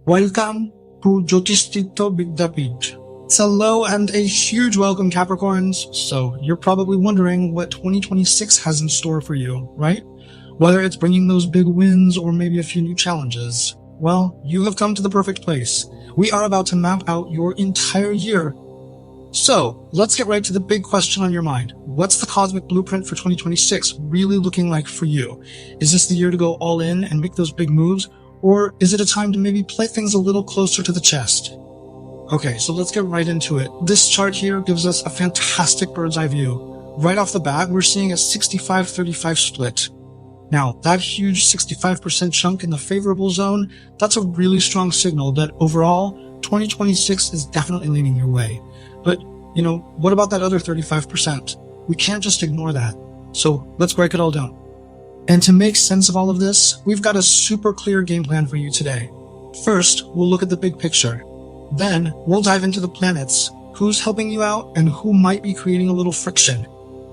Welcome to Jyotish Tirtha Vyadeeth. Hello and a huge welcome, Capricorns. So you're probably wondering what 2026 has in store for you, right? Whether it's bringing those big wins or maybe a few new challenges. Well, you have come to the perfect place. We are about to map out your entire year. So let's get right to the big question on your mind. What's the cosmic blueprint for 2026 really looking like for you? Is this the year to go all in and make those big moves? Or is it a time to maybe play things a little closer to the chest? Okay, so let's get right into it. This chart here gives us a fantastic bird's eye view. Right off the bat, we're seeing a 65-35 split. Now, that huge 65% chunk in the favorable zone, that's a really strong signal that overall, 2026 is definitely leaning your way. But, what about that other 35%? We can't just ignore that. So let's break it all down. And to make sense of all of this, we've got a super clear game plan for you today. First, we'll look at the big picture. Then, we'll dive into the planets, who's helping you out and who might be creating a little friction.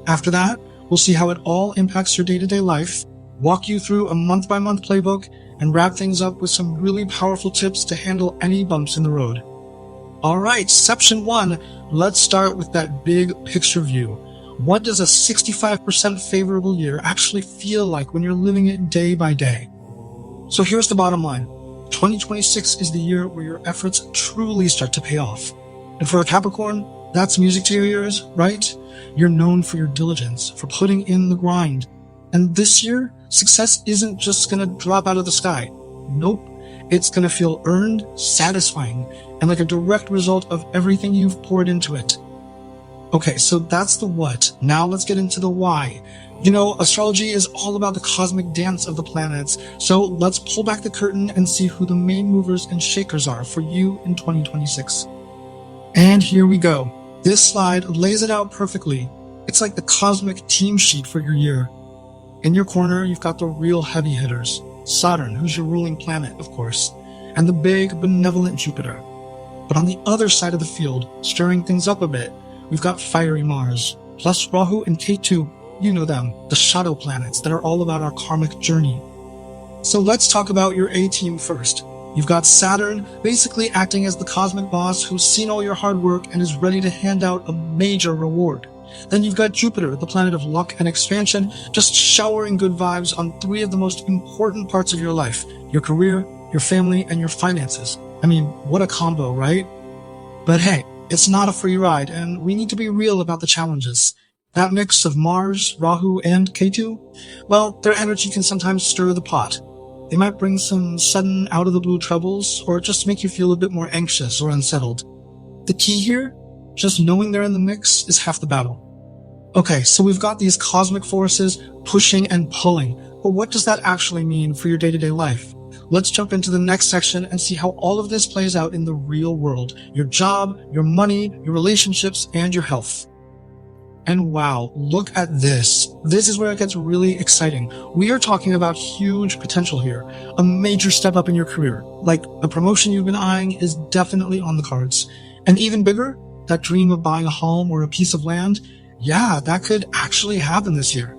After that, we'll see how it all impacts your day-to-day life, walk you through a month-by-month playbook, and wrap things up with some really powerful tips to handle any bumps in the road. Alright, section 1, let's start with that big picture view. What does a 65% favorable year actually feel like when you're living it day by day? So here's the bottom line. 2026 is the year where your efforts truly start to pay off. And for a Capricorn, that's music to your ears, right? You're known for your diligence, for putting in the grind. And this year, success isn't just gonna drop out of the sky. Nope. It's gonna feel earned, satisfying, and like a direct result of everything you've poured into it. Okay, so that's the what. Now let's get into the why. Astrology is all about the cosmic dance of the planets, so let's pull back the curtain and see who the main movers and shakers are for you in 2026. And here we go. This slide lays it out perfectly. It's like the cosmic team sheet for your year. In your corner, you've got the real heavy hitters. Saturn, who's your ruling planet, of course, and the big, benevolent Jupiter. But on the other side of the field, stirring things up a bit, we've got fiery Mars, plus Rahu and Ketu, you know them, the shadow planets that are all about our karmic journey. So let's talk about your A-team first. You've got Saturn basically acting as the cosmic boss who's seen all your hard work and is ready to hand out a major reward. Then you've got Jupiter, the planet of luck and expansion, just showering good vibes on 3 of the most important parts of your life: your career, your family, and your finances. I mean, what a combo, right? But hey, it's not a free ride, and we need to be real about the challenges. That mix of Mars, Rahu, and Ketu, well, their energy can sometimes stir the pot. They might bring some sudden out-of-the-blue troubles, or just make you feel a bit more anxious or unsettled. The key here? Just knowing they're in the mix is half the battle. Okay, so we've got these cosmic forces pushing and pulling, but what does that actually mean for your day-to-day life? Let's jump into the next section and see how all of this plays out in the real world. Your job, your money, your relationships, and your health. And wow, look at this. This is where it gets really exciting. We are talking about huge potential here. A major step up in your career. Like the promotion you've been eyeing is definitely on the cards. And even bigger, that dream of buying a home or a piece of land, yeah, that could actually happen this year.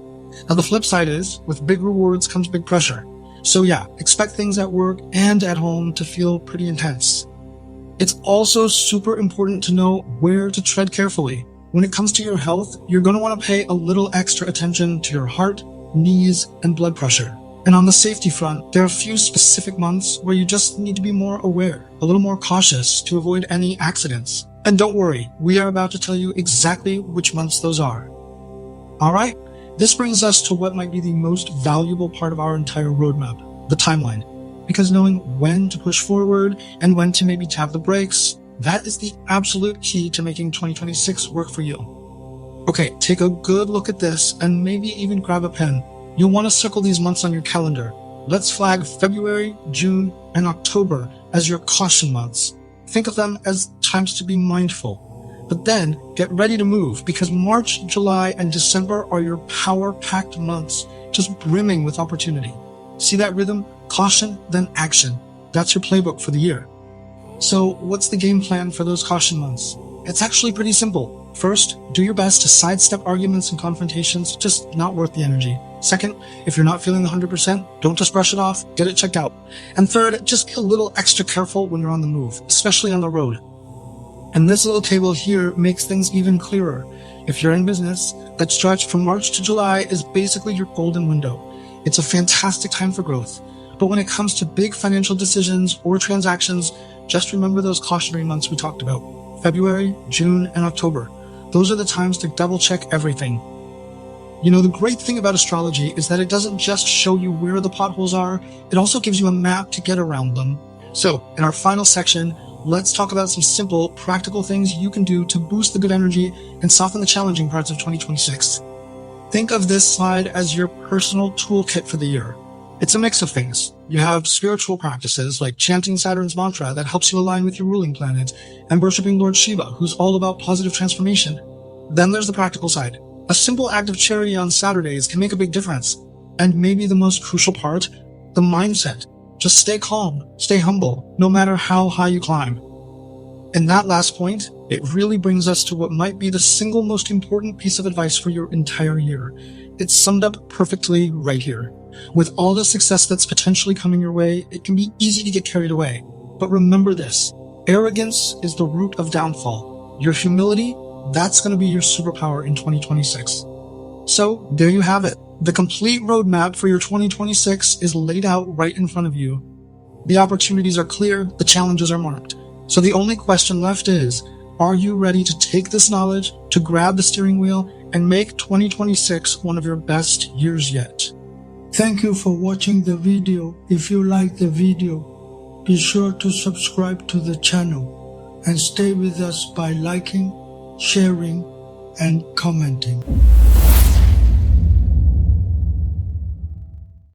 Now the flip side is, with big rewards comes big pressure. So yeah, expect things at work and at home to feel pretty intense. It's also super important to know where to tread carefully. When it comes to your health, you're going to want to pay a little extra attention to your heart, knees, and blood pressure. And on the safety front, there are a few specific months where you just need to be more aware, a little more cautious to avoid any accidents. And don't worry, we are about to tell you exactly which months those are. Alright, this brings us to what might be the most valuable part of our entire roadmap, the timeline. Because knowing when to push forward and when to maybe tap the brakes, that is the absolute key to making 2026 work for you. Okay, take a good look at this and maybe even grab a pen. You'll want to circle these months on your calendar. Let's flag February, June, and October as your caution months. Think of them as times to be mindful. But then, get ready to move, because March, July, and December are your power-packed months, just brimming with opportunity. See that rhythm? Caution, then action. That's your playbook for the year. So, what's the game plan for those caution months? It's actually pretty simple. First, do your best to sidestep arguments and confrontations, just not worth the energy. Second, if you're not feeling 100%, don't just brush it off, get it checked out. And third, just be a little extra careful when you're on the move, especially on the road. And this little table here makes things even clearer. If you're in business, that stretch from March to July is basically your golden window. It's a fantastic time for growth. But when it comes to big financial decisions or transactions, just remember those cautionary months we talked about. February, June, and October. Those are the times to double check everything. You know, the great thing about astrology is that it doesn't just show you where the potholes are, it also gives you a map to get around them. So, in our final section, let's talk about some simple, practical things you can do to boost the good energy and soften the challenging parts of 2026. Think of this slide as your personal toolkit for the year. It's a mix of things. You have spiritual practices like chanting Saturn's mantra that helps you align with your ruling planet, and worshiping Lord Shiva, who's all about positive transformation. Then there's the practical side. A simple act of charity on Saturdays can make a big difference. And maybe the most crucial part, the mindset. Just stay calm, stay humble, no matter how high you climb. And that last point, it really brings us to what might be the single most important piece of advice for your entire year. It's summed up perfectly right here. With all the success that's potentially coming your way, it can be easy to get carried away. But remember this, arrogance is the root of downfall. Your humility, that's going to be your superpower in 2026. So, there you have it. The complete roadmap for your 2026 is laid out right in front of you. The opportunities are clear, the challenges are marked. So the only question left is, are you ready to take this knowledge, to grab the steering wheel, and make 2026 one of your best years yet? Thank you for watching the video. If you like the video, be sure to subscribe to the channel and stay with us by liking, sharing, and commenting.